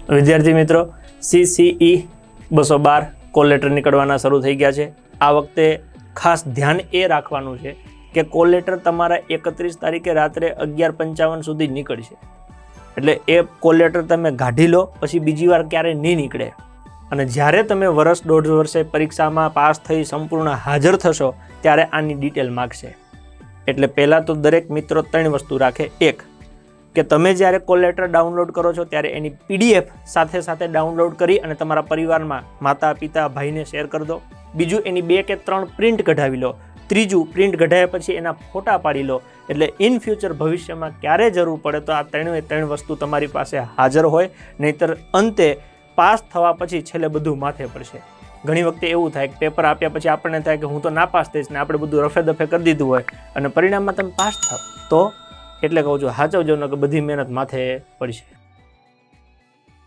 વિદ્યાર્થી મિત્રો, CCE 212 call letter નીકળવાના શરૂ થઈ ગયા છે. આ વખતે ખાસ ધ્યાન એ રાખવાનું છે કે કોલ લેટર તમારા 31 તારીખે રાત્રે 11:55 સુધી નીકળશે. એટલે એ કોલ લેટર તમે કાઢી લો, પછી બીજી વાર ક્યારેય નહીં નીકળે. અને જ્યારે તમે વર્ષ દોઢ વર્ષે પરીક્ષામાં પાસ થઈ સંપૂર્ણ હાજર થશો ત્યારે આની ડિટેલ માગશે. એટલે પહેલાં તો દરેક મિત્રો 3 વસ્તુ રાખે. એક, કે તમે જ્યારે કોલ લેટર ડાઉનલોડ કરો છો ત્યારે એની PDF સાથે ડાઉનલોડ કરી અને તમારા પરિવારમાં માતા પિતા ભાઈને શેર કરી દો. બીજું, એની 2 કે 3 પ્રિન્ટ કઢાવી લો. ત્રીજું, પ્રિન્ટ કઢાવ્યા પછી એના ફોટા પાડી લો. એટલે ઇન ફ્યુચર ભવિષ્યમાં ક્યારે જરૂર પડે તો આ 3 વસ્તુ તમારી પાસે હાજર હોય. નહીંતર અંતે પાસ થવા પછી છેલ્લે બધું માથે પડશે. ઘણી વખતે એવું થાય કે પેપર આપ્યા પછી આપણને થાય કે હું તો નાપાસ થઈશ ને આપણે બધું રફે દફે કરી દીધું હોય અને પરિણામમાં તમે પાસ થાવ તો એટલે કહું છું, સાચવજો ન કે બધી મહેનત માથે પડશે.